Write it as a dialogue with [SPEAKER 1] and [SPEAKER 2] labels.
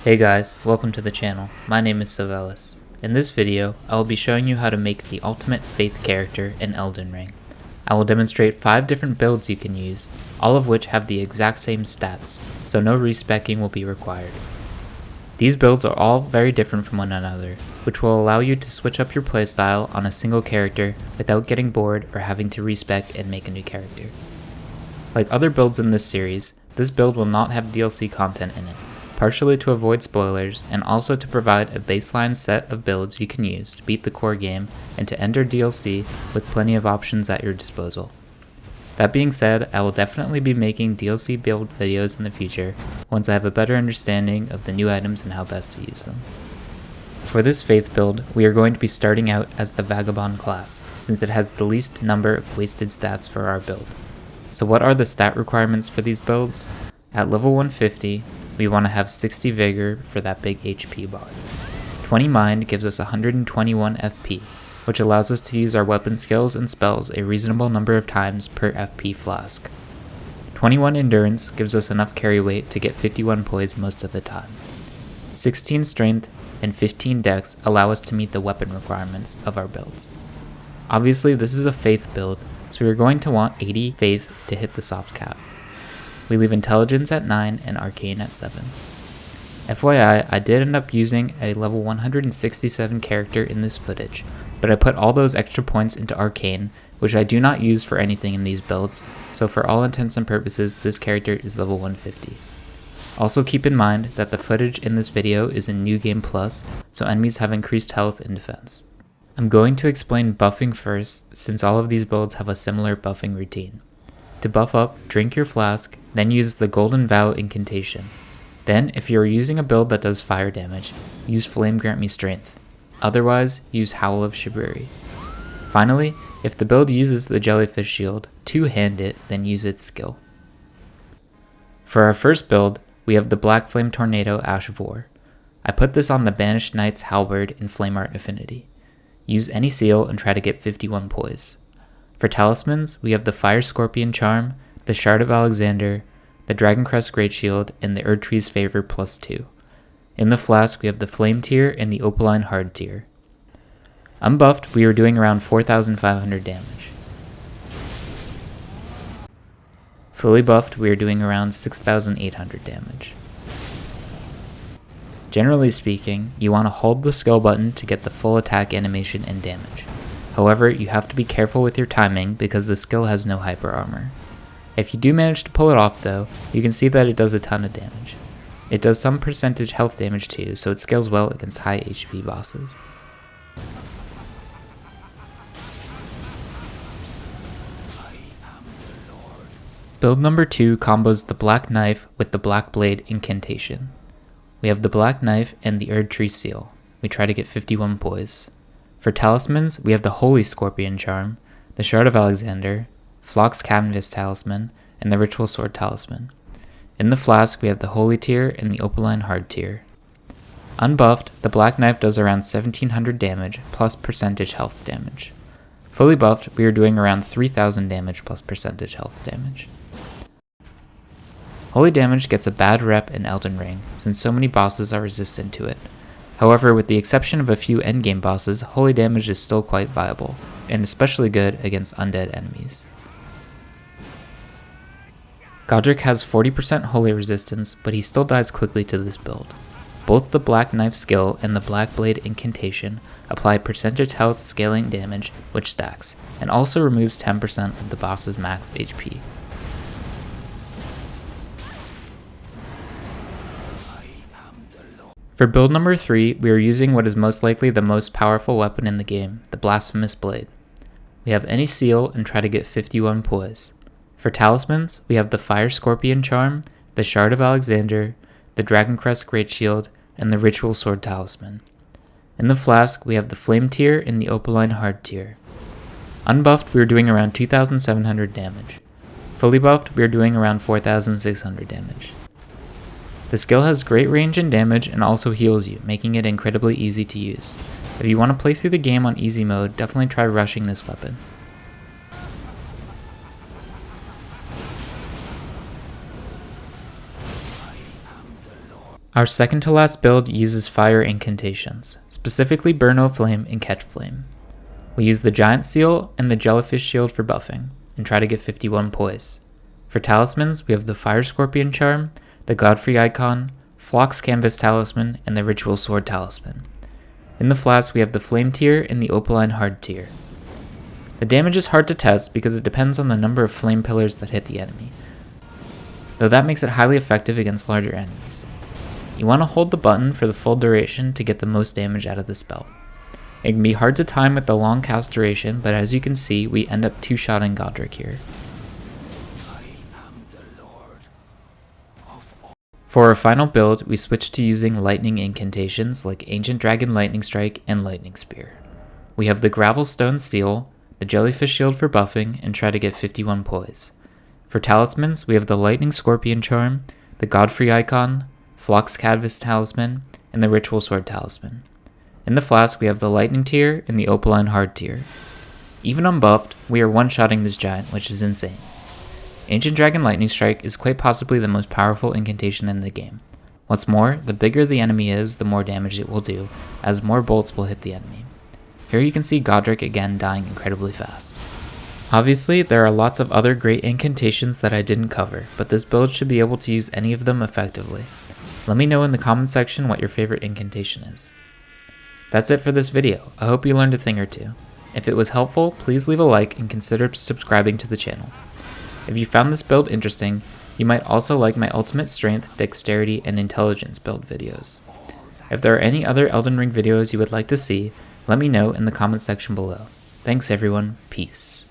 [SPEAKER 1] Hey guys, welcome to the channel. My name is Savelis. In this video, I will be showing you how to make the ultimate faith character in Elden Ring. I will demonstrate 5 different builds you can use, all of which have the exact same stats, so no respecing will be required. These builds are all very different from one another, which will allow you to switch up your playstyle on a single character without getting bored or having to respec and make a new character. Like other builds in this series, this build will not have DLC content in it, partially to avoid spoilers and also to provide a baseline set of builds you can use to beat the core game and to enter DLC with plenty of options at your disposal. That being said, I will definitely be making DLC build videos in the future once I have a better understanding of the new items and how best to use them. For this faith build, we are going to be starting out as the Vagabond class, since it has the least number of wasted stats for our build. So what are the stat requirements for these builds? At level 150, we want to have 60 Vigor for that big HP bar. 20 Mind gives us 121 FP, which allows us to use our weapon skills and spells a reasonable number of times per FP flask. 21 Endurance gives us enough carry weight to get 51 poise most of the time. 16 Strength and 15 Dex allow us to meet the weapon requirements of our builds. Obviously this is a Faith build, so we are going to want 80 Faith to hit the soft cap. We leave Intelligence at 9 and Arcane at 7. FYI, I did end up using a level 167 character in this footage, but I put all those extra points into Arcane, which I do not use for anything in these builds, so for all intents and purposes, this character is level 150. Also keep in mind that the footage in this video is in New Game Plus, so enemies have increased health and defense. I'm going to explain buffing first, since all of these builds have a similar buffing routine. To buff up, drink your flask, then use the Golden Vow incantation. Then, if you are using a build that does fire damage, use Flame Grant Me Strength. Otherwise, use Howl of Shiburi. Finally, if the build uses the Jellyfish Shield, two-hand it, then use its skill. For our first build, we have the Black Flame Tornado Ash of War. I put this on the Banished Knight's Halberd in Flame Art Affinity. Use any seal and try to get 51 poise. For talismans, we have the Fire Scorpion Charm, the Shard of Alexander, the Dragoncrest Great Shield, and the Erdtree's Favor +2. In the flask, we have the Flame tier and the Opaline Hard tier. Unbuffed, we are doing around 4,500 damage. Fully buffed, we are doing around 6,800 damage. Generally speaking, you want to hold the skill button to get the full attack animation and damage. However, you have to be careful with your timing because the skill has no hyper armor. If you do manage to pull it off though, you can see that it does a ton of damage. It does some percentage health damage too, so it scales well against high HP bosses. Build number 2 combos the Black Knife with the Black Blade incantation. We have the Black Knife and the Erdtree Seal. We try to get 51 poise. For talismans, we have the Holy Scorpion Charm, the Shard of Alexander, Flock's Canvas Talisman, and the Ritual Sword Talisman. In the flask, we have the Holy tier and the Opaline Hard tier. Unbuffed, the Black Knife does around 1700 damage plus percentage health damage. Fully buffed, we are doing around 3000 damage plus percentage health damage. Holy damage gets a bad rep in Elden Ring, since so many bosses are resistant to it. However, with the exception of a few endgame bosses, holy damage is still quite viable, and especially good against undead enemies. Godric has 40% holy resistance, but he still dies quickly to this build. Both the Black Knife skill and the Black Blade incantation apply percentage health scaling damage, which stacks, and also removes 10% of the boss's max HP. For build number 3, we are using what is most likely the most powerful weapon in the game, the Blasphemous Blade. We have any seal and try to get 51 poise. For talismans, we have the Fire Scorpion Charm, the Shard of Alexander, the Dragoncrest Great Shield, and the Ritual Sword Talisman. In the flask, we have the Flame tier and the Opaline Hard tier. Unbuffed, we are doing around 2,700 damage. Fully buffed, we are doing around 4,600 damage. The skill has great range and damage and also heals you, making it incredibly easy to use. If you want to play through the game on easy mode, definitely try rushing this weapon. Our second to last build uses fire incantations, specifically Burn O Flame and Catch Flame. We use the Giant Seal and the Jellyfish Shield for buffing, and try to get 51 poise. For talismans, we have the Fire Scorpion Charm, the Godfrey Icon, Phlox Canvas Talisman, and the Ritual Sword Talisman. In the flask, we have the Flame tier and the Opaline Hard tier. The damage is hard to test because it depends on the number of flame pillars that hit the enemy, though that makes it highly effective against larger enemies. You want to hold the button for the full duration to get the most damage out of the spell. It can be hard to time with the long cast duration, but as you can see, we end up two-shotting Godric here. For our final build, we switched to using lightning incantations like Ancient Dragon Lightning Strike and Lightning Spear. We have the Gravelstone Seal, the Jellyfish Shield for buffing, and try to get 51 poise. For talismans, we have the Lightning Scorpion Charm, the Godfrey Icon, Phlox Canvas Talisman, and the Ritual Sword Talisman. In the flask, we have the Lightning tier and the Opaline Hard tier. Even unbuffed, we are one-shotting this giant, which is insane. Ancient Dragon Lightning Strike is quite possibly the most powerful incantation in the game. What's more, the bigger the enemy is, the more damage it will do, as more bolts will hit the enemy. Here you can see Godric again dying incredibly fast. Obviously, there are lots of other great incantations that I didn't cover, but this build should be able to use any of them effectively. Let me know in the comment section what your favorite incantation is. That's it for this video. I hope you learned a thing or two. If it was helpful, please leave a like and consider subscribing to the channel. If you found this build interesting, you might also like my ultimate strength, dexterity, and intelligence build videos. If there are any other Elden Ring videos you would like to see, let me know in the comment section below. Thanks everyone, peace.